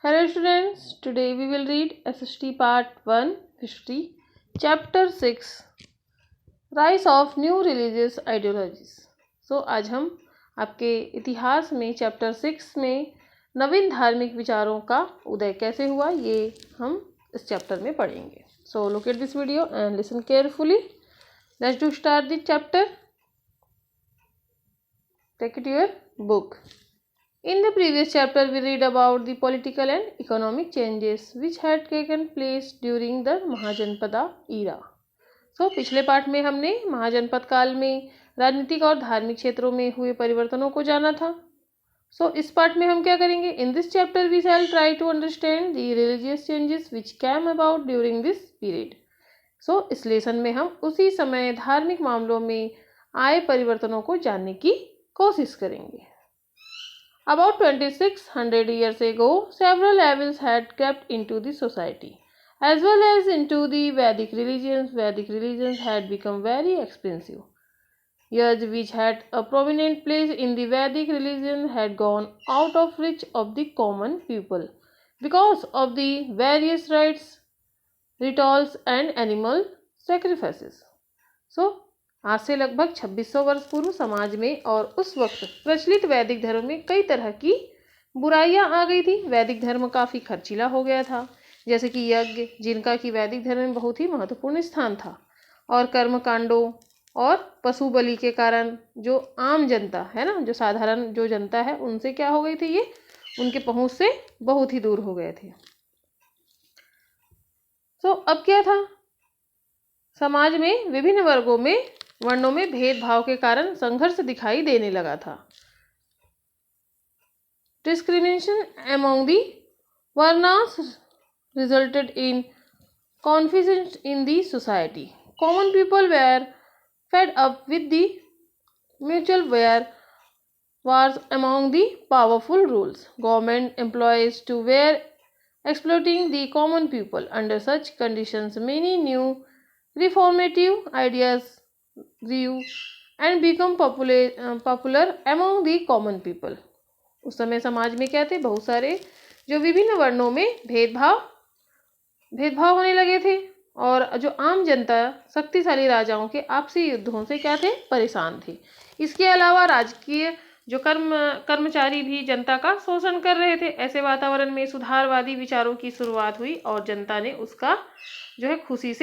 Hello students, today we will read SST Part 1 History, Chapter 6 Rise of New Religious Ideologies. आज हम आपके इतिहास में चैप्टर 6 में नवीन धार्मिक विचारों का उदय कैसे हुआ ये हम इस चैप्टर में पढ़ेंगे. So look at this video and listen carefully. Let's do start the chapter. Take it to your book. In the previous chapter, we read about the political and economic changes which had taken place during the Mahajanapada era. पिछले पाठ में हमने महाजनपद काल में राजनीतिक और धार्मिक क्षेत्रों में हुए परिवर्तनों को जाना था. इस पाठ में हम क्या करेंगे? In this chapter, we shall try to understand the religious changes which came about during this period. इस लेसन में हम उसी समय धार्मिक मामलों में आए परिवर्तनों को जानने की कोशिश करेंगे. About 2600 years ago, several evils had crept into the society, as well as into the Vedic religions. Vedic religions had become very expensive. Years which had a prominent place in the Vedic religion had gone out of reach of the common people because of the various rites, rituals, and animal sacrifices. आज से लगभग 2600 वर्ष पूर्व समाज में और उस वक्त प्रचलित वैदिक धर्म में कई तरह की बुराइयां आ गई थी. वैदिक धर्म काफ़ी खर्चीला हो गया था, जैसे कि यज्ञ, जिनका कि वैदिक धर्म में बहुत ही महत्वपूर्ण स्थान था, और कर्म कांडों और पशु बलि के कारण जो आम जनता है ना, जो साधारण जो जनता है, उनसे क्या हो गई थी, ये उनके पहुंच से बहुत ही दूर हो गए थे. अब क्या था, समाज में विभिन्न वर्णों में भेदभाव के कारण संघर्ष दिखाई देने लगा था. Discrimination among the Varnas resulted in confusion in the society. Common people were fed up with the mutual wars among the powerful rules. Government employees too were exploiting the common people. Under such conditions, many new reformative ideas grew and become popular among the common people. उस समय समाज में क्या थे, बहुत सारे जो विभिन्न वर्णों में भेदभाव होने लगे थे, और जो आम जनता शक्तिशाली राजाओं के आपसी युद्धों से क्या थे, परेशान थे. इसके अलावा राजकीय जो कर्मचारी भी जनता का शोषण कर रहे थे. ऐसे वातावरण में सुधारवादी विचारों की शुरुआत हुई और जनता ने उसका जो है खुशी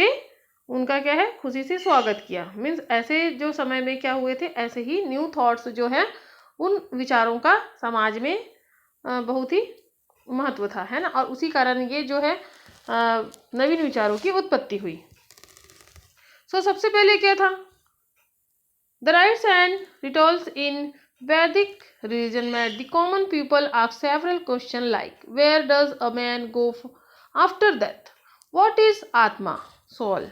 से स्वागत किया. मीन्स ऐसे जो समय में क्या हुए थे, ऐसे ही न्यू थॉट्स जो है, उन विचारों का समाज में बहुत ही महत्व था, है ना, और उसी कारण ये जो है नवीन विचारों की उत्पत्ति हुई. सबसे पहले क्या था, the rites and rituals in Vedic religion made the common people ask several question like where does a man go after death, what is atma, soul,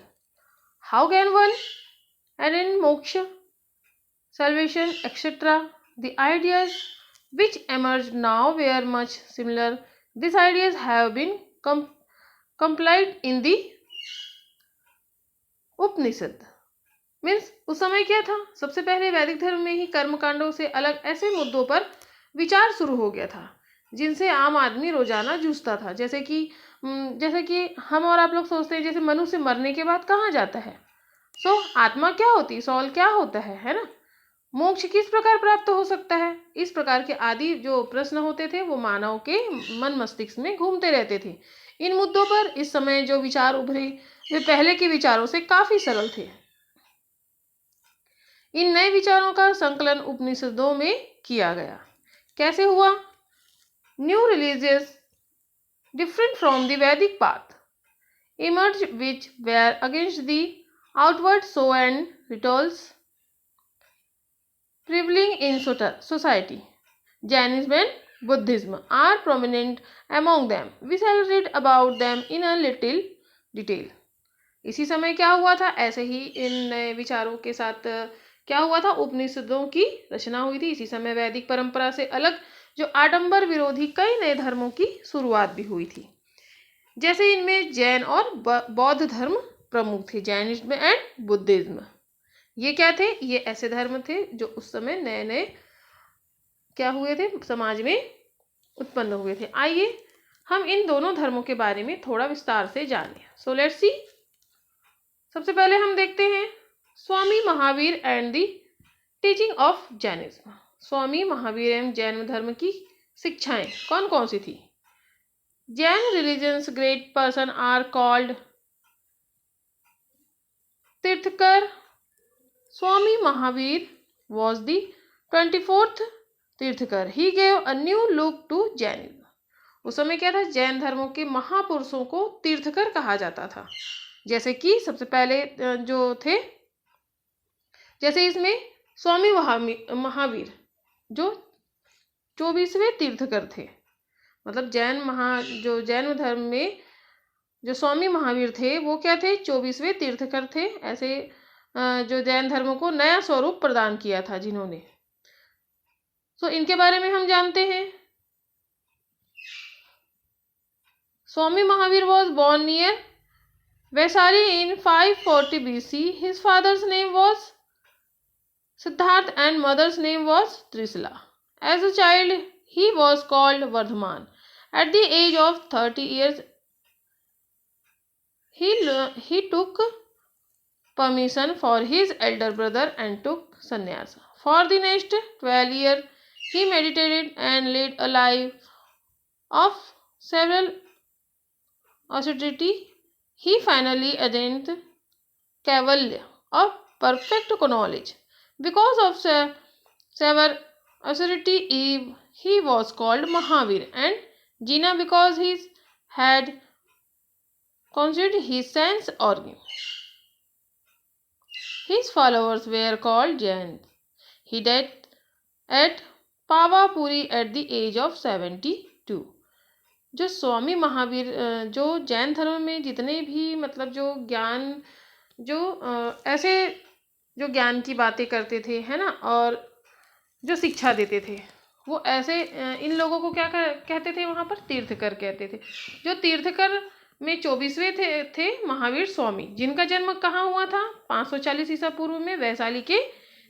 how can one attain moksha, salvation, etc. The ideas which emerged now were much similar. These ideas have been complied in the Upanishad. Means उस समय क्या था, सबसे पहले वैदिक धर्म में ही कर्मकांडों से अलग ऐसे मुद्दों पर विचार शुरू हो गया था जिनसे आम आदमी रोजाना जूझता था. जैसे कि हम और आप लोग सोचते हैं, जैसे मनुष्य मरने के बाद कहाँ जाता है, आत्मा क्या होती, सोल क्या होता है ना, मोक्ष किस प्रकार प्राप्त हो सकता है. इस प्रकार के आदि जो प्रश्न होते थे वो मानव के मन मस्तिष्क में घूमते रहते थे. इन मुद्दों पर इस समय जो विचार उभरे वे पहले के विचारों से काफी सरल थे. इन नए विचारों का संकलन उपनिषदों में किया गया. कैसे हुआ? New religious different from the Vedic path emerged which were against the outward show and rituals prevailing in society. Jainism and Buddhism are prominent among them. We shall read about them in a little detail. इसी समय क्या हुआ था, ऐसे ही इन नए विचारों के साथ क्या हुआ था, उपनिषदों की रचना हुई थी. इसी समय वैदिक परंपरा से अलग जो आडंबर विरोधी कई नए धर्मों की शुरुआत भी हुई थी. जैसे इनमें जैन और बौद्ध धर्म प्रमुख थे. जैनिज्म एंड बुद्धिज्म, ये क्या थे, ये ऐसे धर्म थे जो उस समय नए नए क्या हुए थे, समाज में उत्पन्न हुए थे. आइए हम इन दोनों धर्मों के बारे में थोड़ा विस्तार से जानें। So let's see. सबसे पहले हम देखते हैं Swami Mahavir and the teaching of Jainism. Swami Mahavir एवं जैन धर्म की शिक्षाएं कौन कौन सी थी? Jain religions great person are called tirthankar. Swami Mahavir was the 24th tirthankar. He gave a new look to Jainism. उस समय क्या था? जैन धर्मों के महापुरुषों को तीर्थकर कहा जाता था। जैसे कि सबसे पहले जो थे, जैसे इसमें स्वामी महावीर जो 24वें तीर्थकर थे। मतलब जो जैन धर्म में जो स्वामी महावीर थे वो क्या थे? 24वें तीर्थकर थे। ऐसे जो जैन धर्म को नया स्वरूप प्रदान किया था जिन्होंने। सो इनके बारे में हम जानते हैं। Swami Mahavir was born near Vaishali in 540 BC. His father's name was Siddharth and mother's name was Trisla. As a child, he was called Vardhaman. At the age of 30 years, he took permission for his elder brother and took sannyas. For the next 12 years, he meditated and led a life of several austerity. He finally attained Kaivalya, a perfect knowledge. Because of severe austerity, he was called Mahavir, and Jina because he had considered his sense organ. His followers were called Jains. He died at Pavapuri at the age of 72. जो स्वामी महावीर जो जैन धर्म में जितने भी मतलब जो ज्ञान जो ऐसे जो ज्ञान की बातें करते थे, है ना, और जो शिक्षा देते थे, वो ऐसे इन लोगों को क्या कहते थे? वहाँ पर तीर्थकर कहते थे। जो तीर्थकर में 24वें थे महावीर स्वामी, जिनका जन्म कहाँ हुआ था? 540 ईसा पूर्व में वैशाली के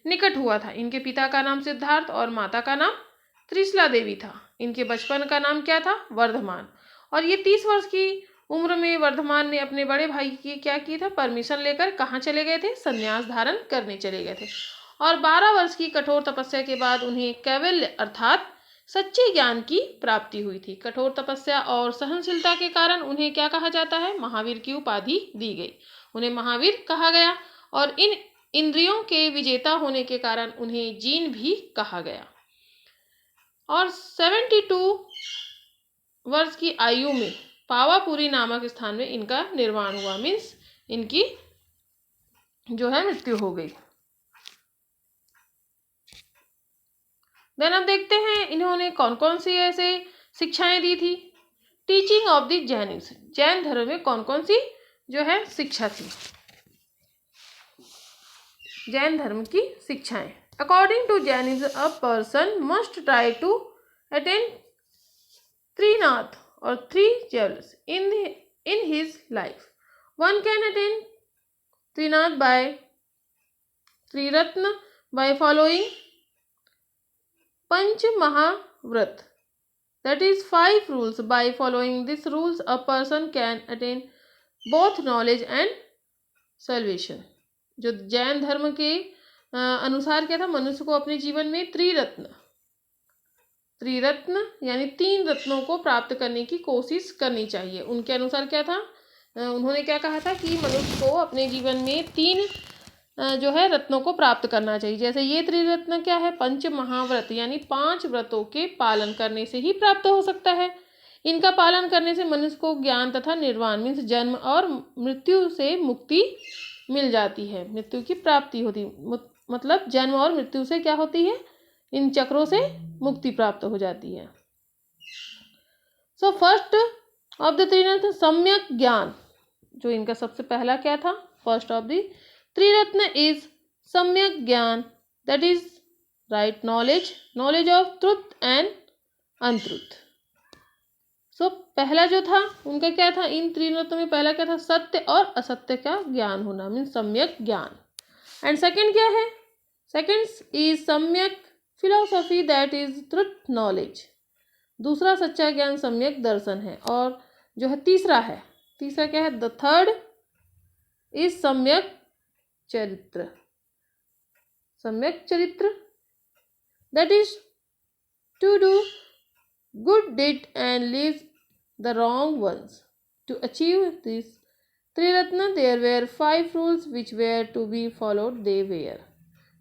निकट हुआ था। इनके पिता का नाम सिद्धार्थ और माता का नाम त्रिशला देवी था। इनके बचपन का नाम क्या था? वर्धमान। और ये 30 वर्ष की उम्र में वर्धमान ने अपने बड़े भाई की क्या की था? परमिशन लेकर कहाँ चले गए थे? संन्यास धारण करने चले गए थे। और 12 वर्ष की कठोर तपस्या के बाद उन्हें कैवल्य अर्थात सच्चे ज्ञान की प्राप्ति हुई थी। कठोर तपस्या और सहनशीलता के कारण उन्हें क्या कहा जाता है? महावीर की उपाधि दी गई। उन्हें महावीर कहा गया। और इन इंद्रियों के विजेता होने के कारण उन्हें जीन भी कहा गया। और 72 वर्ष की आयु में पावापुरी नामक स्थान में इनका निर्वाण हुआ। मीन्स इनकी जो है मृत्यु हो गई। देन अब देखते हैं इन्होंने कौन कौन सी ऐसे शिक्षाएं दी थी। Teaching of the Jainism, Jain धर्म में कौन कौन सी जो है शिक्षा थी। जैन धर्म की शिक्षाएं। According to Jainism a person must try to attain त्रिनाथ और 3 jewels in his life. One can attain Trinath by Triratna by following Panch Mahavrat, that is 5 rules. By following these rules, a person can attain both knowledge and salvation. जो जैन धर्म के अनुसार क्या था? मनुष्य को अपने जीवन में त्रिरत्न यानी 3 रत्नों को प्राप्त करने की कोशिश करनी चाहिए। उनके अनुसार क्या था? उन्होंने क्या कहा था कि मनुष्य को अपने जीवन में 3 जो है रत्नों को प्राप्त करना चाहिए। जैसे ये त्रिरत्न क्या है? पंच महाव्रत यानी 5 व्रतों के पालन करने से ही प्राप्त हो सकता है। इनका पालन करने से मनुष्य को ज्ञान तथा निर्वाण मीन्स जन्म और मृत्यु से मुक्ति मिल जाती है। मृत्यु की प्राप्ति होती, मतलब जन्म और मृत्यु से क्या होती है? इन चक्रों से मुक्ति प्राप्त हो जाती है। So first of the Triratna samyak gyan, जो इनका सबसे पहला क्या था? First of the Triratna is samyak gyan, that is right knowledge of truth and untruth. So पहला जो था उनका क्या था? इन त्रिरत्नों में पहला क्या था? सत्य और असत्य का ज्ञान होना मीन्स सम्यक ज्ञान। एंड सेकंड क्या है? सेकंड इज सम्यक philosophy, that is truth knowledge. दूसरा सच्चा ज्ञान सम्यक दर्शन है। और जो है तीसरा क्या है, द थर्ड इज सम्यक चरित्र। सम्यक चरित्र that is to do good deed and leave the wrong ones. To achieve this Triratna, there were 5 rules which were to be followed. They were,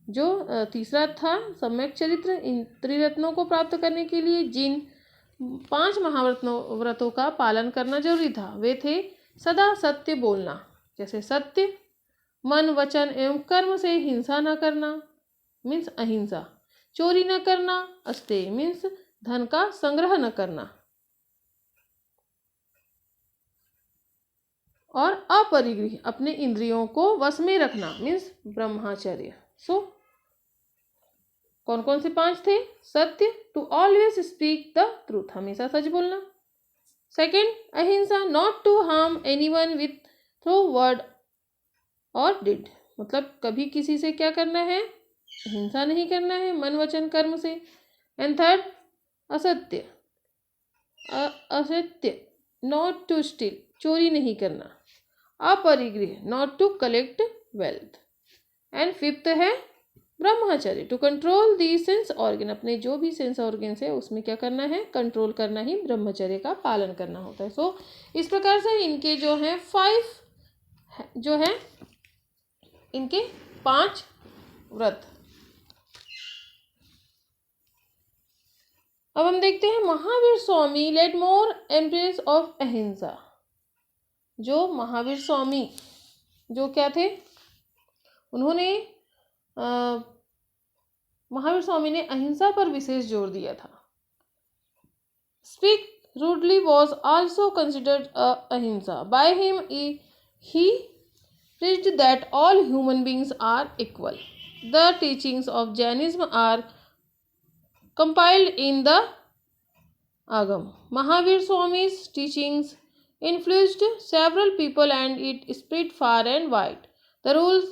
जो तीसरा था सम्यक चरित्र, इन त्रिरत्नों को प्राप्त करने के लिए जिन 5 महाव्रतों का पालन करना जरूरी था वे थे: सदा सत्य बोलना, जैसे सत्य, मन वचन एवं कर्म से हिंसा न करना मीन्स अहिंसा, चोरी न करना, अस्तेय मीन्स धन का संग्रह न करना, और अपरिग्रह अपने इंद्रियों को वश में रखना मीन्स ब्रह्मचर्य। सो कौन कौन से 5 थे? सत्य, to always speak the truth, हमेशा सच बोलना। सेकंड, अहिंसा, not to harm anyone with through word और डिड, मतलब कभी किसी से क्या करना है, हिंसा नहीं करना है मन वचन कर्म से। And third, asatya, not to steal, चोरी नहीं करना। Aparigraha, not to collect wealth. And fifth है brahmacharya, to control the sense organ, अपने जो भी सेंस ऑर्गन्स है उसमें क्या करना है, कंट्रोल करना ही ब्रह्मचर्य का पालन करना होता है। सो इस प्रकार से इनके जो है 5 जो है इनके 5 व्रत। अब हम देखते हैं Mahavir Swami lead more empress of अहिंसा। जो महावीर स्वामी जो क्या थे, उन्होंने महावीर स्वामी ने अहिंसा पर विशेष जोर दिया था। Speak rudely was also considered ahimsa. By him he preached that all human beings are equal. The teachings of Jainism are compiled in the Agam. Mahavir Swami's teachings influenced several people and it spread far and wide. The rules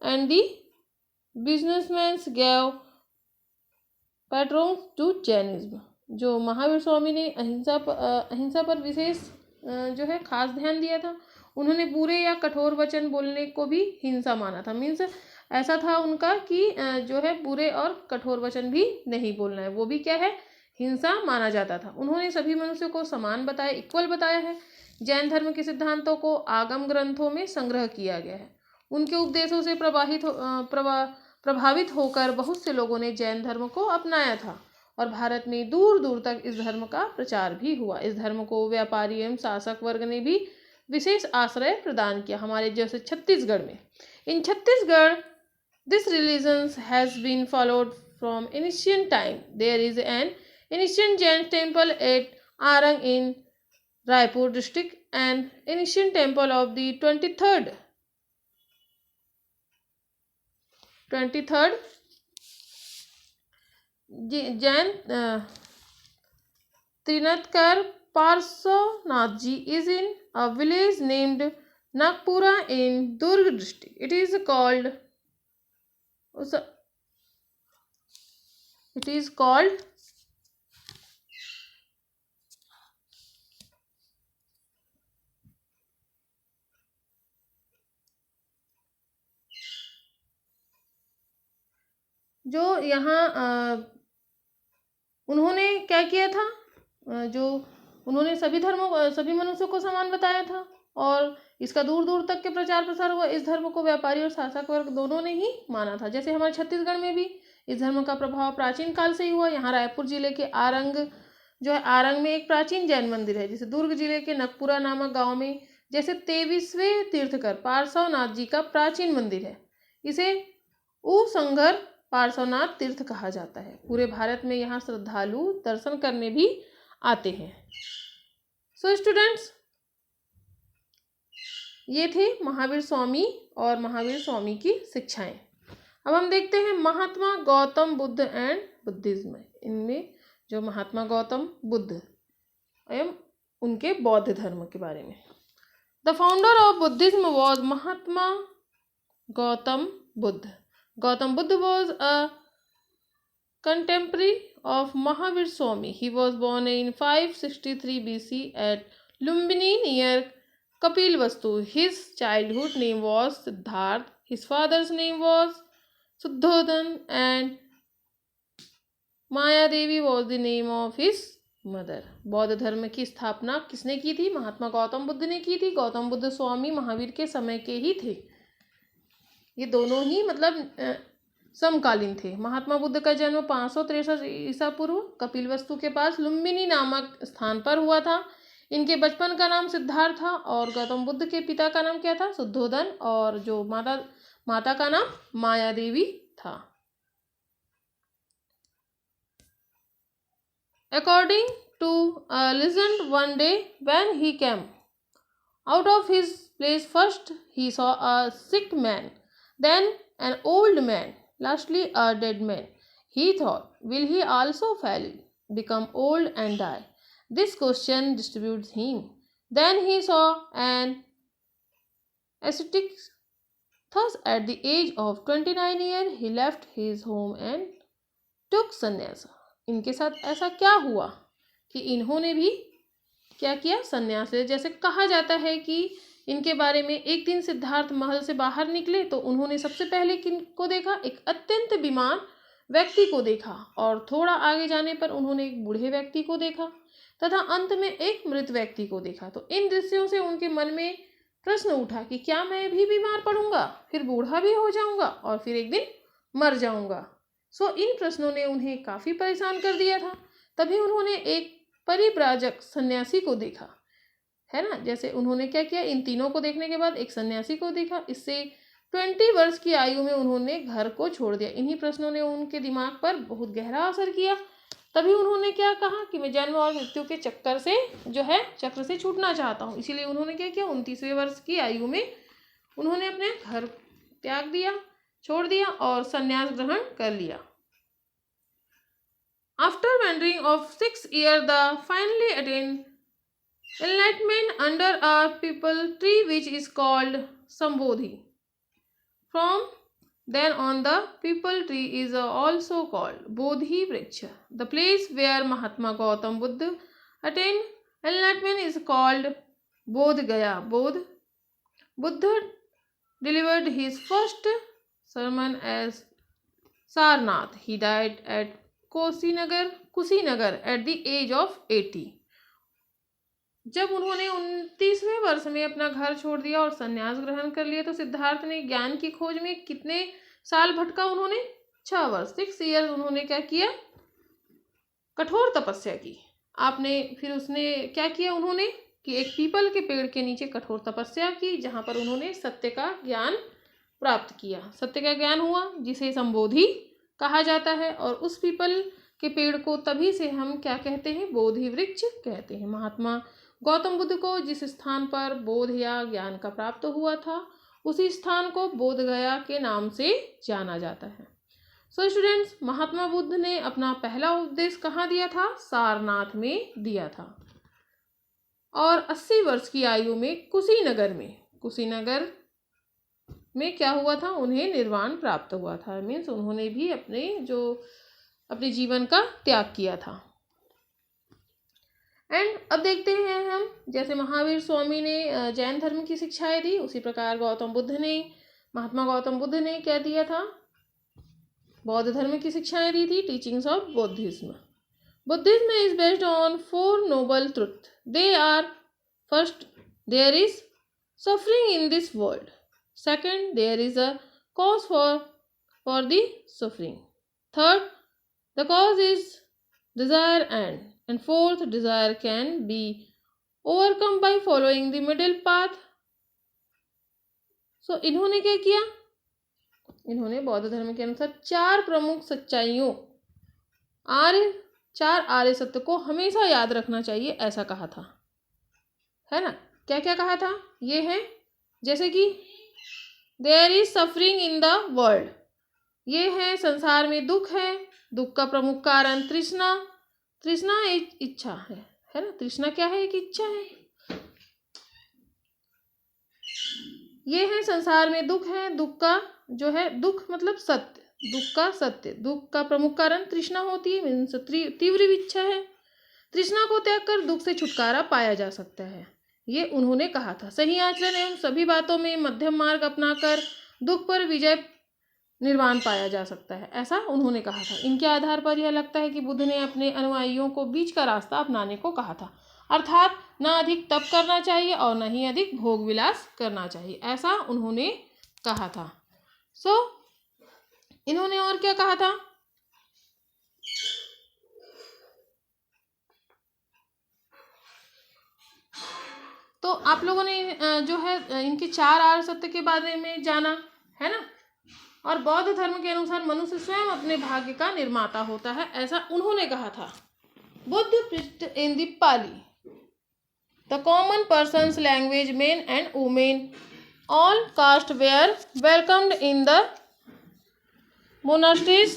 and the businessmen gave patrons to Jainism. जो महावीर स्वामी ने अहिंसा पर विशेष जो है खास ध्यान दिया था। उन्होंने बुरे या कठोर वचन बोलने को भी हिंसा माना था। मीन्स ऐसा था उनका कि जो है बुरे और कठोर वचन भी नहीं बोलना है, वो भी क्या है, हिंसा माना जाता था। उन्होंने सभी मनुष्यों को समान बताया, इक्वल बताया है। जैन धर्म के सिद्धांतों को आगम ग्रंथों में संग्रह किया गया है। उनके उपदेशों से प्रभावित होकर बहुत से लोगों ने जैन धर्म को अपनाया था और भारत में दूर दूर तक इस धर्म का प्रचार भी हुआ। इस धर्म को व्यापारी एवं शासक वर्ग ने भी विशेष आश्रय प्रदान किया। हमारे जैसे छत्तीसगढ़ में, in Chhattisgarh this religion has been followed from ancient time. There is an ancient Jain temple at Arang in Raipur district and ancient temple of the 23rd Jain tirthankar Parshvanath ji is in a village named Nagpura in Durg district. It is called जो यहाँ उन्होंने क्या किया था, जो उन्होंने सभी मनुष्यों को समान बताया था और इसका दूर दूर तक के प्रचार प्रसार हुआ। इस धर्म को व्यापारी और शासक वर्ग दोनों ने ही माना था। जैसे हमारे छत्तीसगढ़ में भी इस धर्म का प्रभाव प्राचीन काल से ही हुआ। यहाँ रायपुर जिले के आरंग जो है, आरंग में एक प्राचीन जैन मंदिर है। जैसे दुर्ग जिले के नगपुरा नामक गांव में जैसे 23वें तीर्थकर पार्श्वनाथ जी का प्राचीन मंदिर है। इसे उसंगर पार्श्वनाथ तीर्थ कहा जाता है। पूरे भारत में यहाँ श्रद्धालु दर्शन करने भी आते हैं। सो स्टूडेंट्स, ये थे महावीर स्वामी और महावीर स्वामी की शिक्षाएं। अब हम देखते हैं महात्मा गौतम बुद्ध एंड बुद्धिज्म। इनमें जो महात्मा गौतम बुद्ध एवं उनके बौद्ध धर्म के बारे में। The founder of Buddhism was Mahatma Gautam Buddha. Gautam Buddha was a contemporary of Mahavir Swami. He was born in 563 BC at Lumbini near Kapilvastu. His childhood name was Siddharth. His father's name was Suddhodan and Maya Devi was the name of his mother. बौद्ध धर्म की स्थापना किसने की थी? महात्मा गौतम बुद्ध ने की थी। गौतम बुद्ध स्वामी महावीर के समय के ही थे। ये दोनों ही मतलब समकालीन थे। महात्मा बुद्ध का जन्म 563 ईसा पूर्व कपिलवस्तु के पास लुम्बिनी नामक स्थान पर हुआ था। इनके बचपन का नाम सिद्धार्थ था और गौतम बुद्ध के पिता का नाम क्या था? शुद्धोधन, और जो माता का नाम माया देवी था। According to a legend, one day when he came out of his place, first he saw a sick man, then an old man, lastly a dead man. He thought, will he also fail, become old and die? This question disturbed him. Then he saw an ascetic. Thus, at the age of 29 years, he left his home and took sannyas. इनके साथ ऐसा क्या हुआ कि इन्होंने भी क्या किया? संन्यास लिया। जैसे कहा जाता है कि इनके बारे में एक दिन सिद्धार्थ महल से बाहर निकले तो उन्होंने सबसे पहले किनको देखा? एक अत्यंत बीमार व्यक्ति को देखा, और थोड़ा आगे जाने पर उन्होंने एक बूढ़े व्यक्ति को देखा तथा अंत में एक मृत व्यक्ति को देखा। तो इन दृश्यों से उनके मन में प्रश्न उठा कि क्या मैं भी बीमार पड़ूंगा, फिर बूढ़ा भी हो जाऊंगा और फिर एक दिन मर जाऊंगा। इन प्रश्नों ने उन्हें काफ़ी परेशान कर दिया था। तभी उन्होंने एक परिव्राजक सन्यासी को देखा, है ना। जैसे उन्होंने क्या किया? इन तीनों को देखने के बाद एक सन्यासी को देखा। इससे 20 वर्ष की आयु में उन्होंने घर को छोड़ दिया। इन्हीं प्रश्नों ने उनके दिमाग पर बहुत गहरा असर किया। तभी उन्होंने क्या कहा कि मैं जन्म और मृत्यु के चक्कर से चक्र से छूटना चाहता हूँ। इसीलिए उन्होंने क्या किया? 29वें वर्ष की आयु में उन्होंने अपने घर त्याग दिया, छोड़ दिया और संन्यास ग्रहण कर लिया। After wandering of 6 years, they finally attained enlightenment under a peepal tree which is called Sambodhi. From then on, the peepal tree is also called Bodhi Vriksha. The place where Mahatma Gautam Buddha attained enlightenment is called Bodh Gaya. Buddha delivered his first sermon as Sarnath. He died at Kushinagar at the age of 80। जब उन्होंने 29वें वर्ष में अपना घर छोड़ दिया और संन्यास ग्रहण कर लिया तो सिद्धार्थ ने ज्ञान की खोज में कितने साल भटका? उन्होंने 6 वर्ष, 6 ईयर्स उन्होंने क्या किया? कठोर तपस्या की। फिर उसने क्या किया? उन्होंने कि एक पीपल के पेड़ के नीचे कठोर तपस्या की, जहाँ पर उन्होंने सत्य का ज्ञान प्राप्त किया। सत्य का ज्ञान हुआ जिसे संबोधि कहा जाता है, और उस पीपल के पेड़ को तभी से हम क्या कहते हैं? बोधि वृक्ष कहते हैं। महात्मा गौतम बुद्ध को जिस स्थान पर बोध या ज्ञान का प्राप्त हुआ था उसी स्थान को बोध गया के नाम से जाना जाता है। स्टूडेंट्स, महात्मा बुद्ध ने अपना पहला उपदेश कहाँ दिया था? सारनाथ में दिया था, और 80 वर्ष की आयु में कुशीनगर में क्या हुआ था? उन्हें निर्वाण प्राप्त हुआ था। मीन्स उन्होंने भी अपने जीवन का त्याग किया था। एंड अब देखते हैं हम, जैसे महावीर स्वामी ने जैन धर्म की शिक्षाएं दी, उसी प्रकार महात्मा गौतम बुद्ध ने क्या दिया था? बौद्ध धर्म की शिक्षाएं दी थी, teachings of Buddhism. Buddhism is based on 4 noble truth. They are: first, there is suffering in this world. Second, there is a cause for the suffering. Third, the cause is desire, and fourth, desire can be overcome by following the middle path. इन्होंने क्या किया? इन्होंने बौद्ध धर्म के अनुसार 4 प्रमुख सच्चाइयों, 4 आर्य सत्य को हमेशा याद रखना चाहिए, ऐसा कहा था, है ना। क्या क्या कहा था? ये है जैसे कि there is suffering in the world, ये है संसार में दुख है। दुख का प्रमुख कारण तृष्णा एक इच्छा है ना। तृष्णा क्या है? एक इच्छा है। ये है संसार में दुख है। दुख का दुख मतलब सत्य, दुख का सत्य। दुख का प्रमुख कारण तृष्णा होती है, मीन्स तीव्र इच्छा है। तृष्णा को त्याग कर दुख से छुटकारा पाया जा सकता है, ये उन्होंने कहा था। सही आचरण एवं सभी बातों में मध्यम मार्ग अपनाकर दुख पर विजय निर्वाण पाया जा सकता है, ऐसा उन्होंने कहा था। इनके आधार पर यह लगता है कि बुद्ध ने अपने अनुयायियों को बीच का रास्ता अपनाने को कहा था, अर्थात न अधिक तप करना चाहिए और न ही अधिक भोग विलास करना चाहिए, ऐसा उन्होंने कहा था। इन्होंने और क्या कहा था? तो आप लोगों ने जो है इनके 4 आर्य सत्य के बारे में जाना है ना। और बौद्ध धर्म के अनुसार मनुष्य स्वयं अपने भाग्य का निर्माता होता है, ऐसा उन्होंने कहा था। Buddha preached in the Pali, the common person's language, men and women, all castes were welcomed in the monasteries.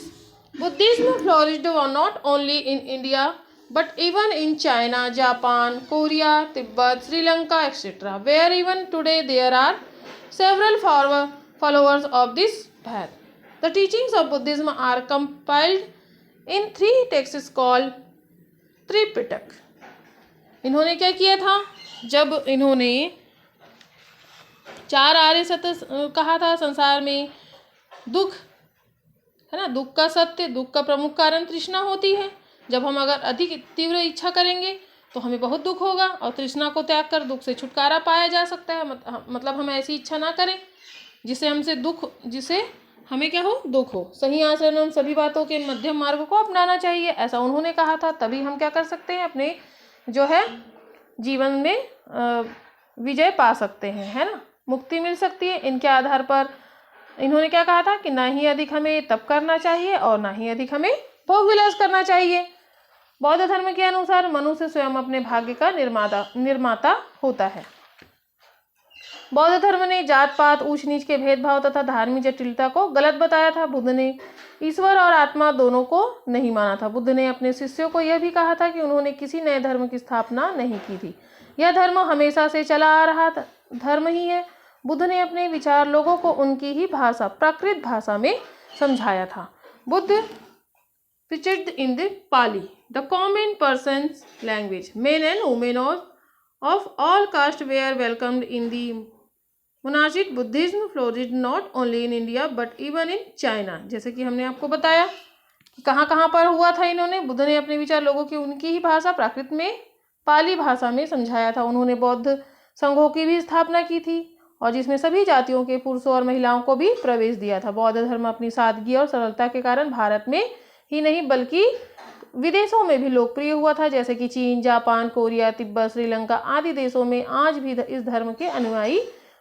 Buddhism flourished not only in India but even in China, Japan, Korea, Tibet, Sri Lanka, etc., where even today there are several followers of this path. The teachings of Buddhism are compiled in 3 texts called Tripitaka. इन्होंने क्या किया था? जब इन्होंने 4 आर्य सत्य कहा था, संसार में दुख है ना, दुख का सत्य, दुख का प्रमुख कारण तृष्णा होती है। जब हम अगर अधिक तीव्र इच्छा करेंगे तो हमें बहुत दुख होगा, और तृष्णा को त्याग कर दुख से छुटकारा पाया जा सकता है। मतलब हम ऐसी इच्छा ना करें जिसे हमें क्या हो, दुख हो। सही आचरण सभी बातों के मध्यम मार्ग को अपनाना चाहिए, ऐसा उन्होंने कहा था। तभी हम क्या कर सकते हैं, अपने जो है जीवन में विजय पा सकते हैं, है ना, मुक्ति मिल सकती है। इनके आधार पर इन्होंने क्या कहा था कि ना ही अधिक हमें तप करना चाहिए और ना ही अधिक हमें भोग विलास करना चाहिए। बौद्ध धर्म के अनुसार मनुष्य स्वयं अपने भाग्य का निर्माता होता है। बौद्ध धर्म ने जात पात, ऊंच नीच के भेदभाव तथा धार्मिक जटिलता को गलत बताया था। बुद्ध ने ईश्वर और आत्मा दोनों को नहीं माना था। बुद्ध ने अपने शिष्यों को यह भी कहा था कि उन्होंने किसी नए धर्म की स्थापना नहीं की थी, यह धर्म हमेशा से चला आ रहा धर्म ही है। बुद्ध ने अपने विचार लोगों को उनकी ही भाषा, प्राकृत भाषा में समझाया था। Buddha preached in the Pali, the common person's language. Men and women of all castes were welcomed in the monastery. Buddhism flourished not only in India but even in China. जैसे कि हमने आपको बताया कि कहाँ कहाँ पर हुआ था। इन्होंने, बुद्ध ने अपने विचार लोगों की उनकी ही भाषा, प्राकृत में, पाली भाषा में समझाया था। उन्होंने बौद्ध संघों की भी स्थापना की थी और जिसमें सभी जातियों के पुरुषों और महिलाओं को भी प्रवेश दिया था। बौद्ध धर्म अपनी सादगी और सरलता के कारण भारत में ही नहीं बल्कि विदेशों में भी लोकप्रिय हुआ था, जैसे कि चीन, जापान, कोरिया, तिब्बत, श्रीलंका आदि देशों में आज भी इस धर्म के अनुयायी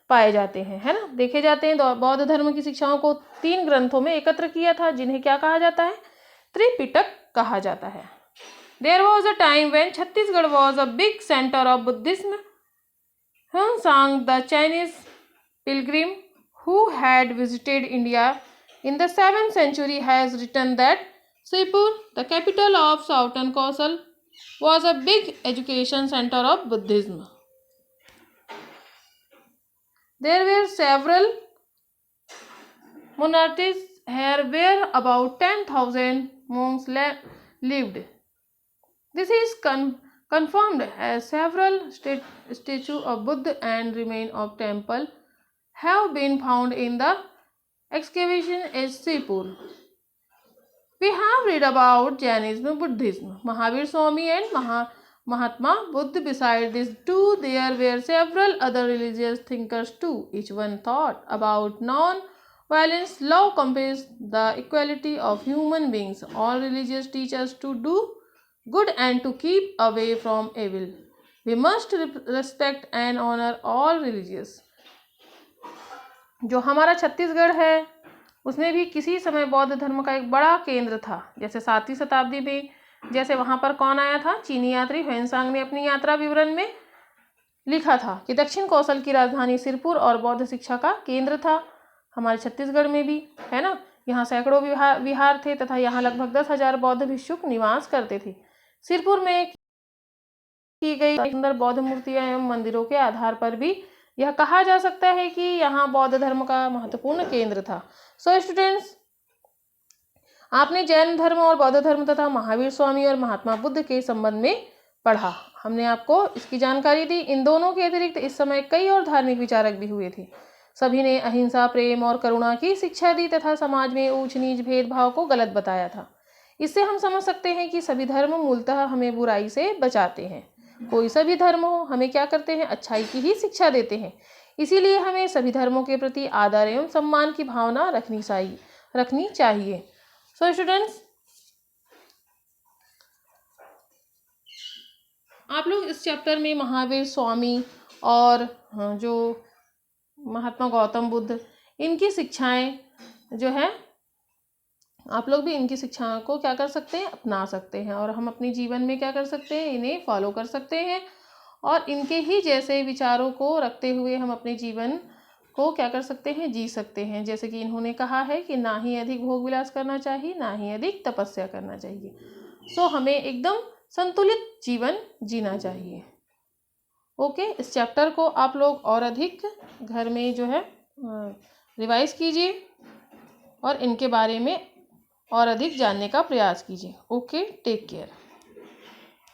पाए जाते हैं, है ना, देखे जाते हैं। बौद्ध धर्म की शिक्षाओं को 3 ग्रंथों में एकत्र किया था, जिन्हें क्या कहा जाता है, त्रिपिटक कहा जाता है। There was a time when Chhattisgarh was a big center of Buddhism. Huang Sang, the Chinese pilgrim who had visited India in the 7th century, has written that Sripur, the capital of Southern Kosal, was a big education center of Buddhism. There were several monasteries here where about 10,000 monks lived. This is confirmed as several statues of Buddha and remains of temple have been found in the excavation at Sripur. We have read about Jainism, Buddhism, Mahavir Swami and Mahatma Buddha. Besides these 2, there were several other religious thinkers too. Each one thought about non-violence, love, compassion, the equality of human beings. All religions teach us to do good and to keep away from evil. We must respect and honor all religions. जो हमारा छत्तीसगढ़ है उसमें भी किसी समय बौद्ध धर्म का एक बड़ा केंद्र था। जैसे 7वीं शताब्दी में, जैसे वहाँ पर कौन आया था, चीनी यात्री ह्वेनसांग ने अपनी यात्रा विवरण में लिखा था कि दक्षिण कौशल की राजधानी सिरपुर और बौद्ध शिक्षा का केंद्र था। हमारे छत्तीसगढ़ में भी, है ना, यहाँ सैकड़ों विहार थे तथा यहाँ लगभग 10,000 बौद्ध भिक्षुक निवास करते थे। सिरपुर में की गई सुंदर बौद्ध मूर्तियां एवं मंदिरों के आधार पर भी यह कहा जा सकता है कि यहाँ बौद्ध धर्म का महत्वपूर्ण केंद्र था। सो स्टूडेंट्स, आपने जैन धर्म और बौद्ध धर्म तथा महावीर स्वामी और महात्मा बुद्ध के संबंध में पढ़ा। हमने आपको इसकी जानकारी दी। इन दोनों के अतिरिक्त इस समय कई और धार्मिक विचारक भी हुए थे। सभी ने अहिंसा, प्रेम और करुणा की शिक्षा दी तथा समाज में ऊंच नीच भेदभाव को गलत बताया था। इससे हम समझ सकते हैं कि सभी धर्म मूलतः हमें बुराई से बचाते हैं। कोई सभी धर्म हो, हमें क्या करते हैं, अच्छाई की ही शिक्षा देते हैं। इसीलिए हमें सभी धर्मों के प्रति आदर एवं सम्मान की भावना रखनी चाहिए। सो स्टूडेंट्स, आप लोग इस चैप्टर में महावीर स्वामी और जो महात्मा गौतम बुद्ध, इनकी शिक्षाएं जो है, आप लोग भी इनकी शिक्षाओं को क्या कर सकते हैं, अपना सकते हैं। और हम अपने जीवन में क्या कर सकते हैं, इन्हें फॉलो कर सकते हैं। और इनके ही जैसे विचारों को रखते हुए हम अपने जीवन को क्या कर सकते हैं, जी सकते हैं। जैसे कि इन्होंने कहा है कि ना ही अधिक भोग विलास करना चाहिए, ना ही अधिक तपस्या करना चाहिए। सो हमें एकदम संतुलित जीवन जीना चाहिए। ओके, इस चैप्टर को आप लोग और अधिक घर में जो है रिवाइज कीजिए और इनके बारे में और अधिक जानने का प्रयास कीजिए। Okay, take care.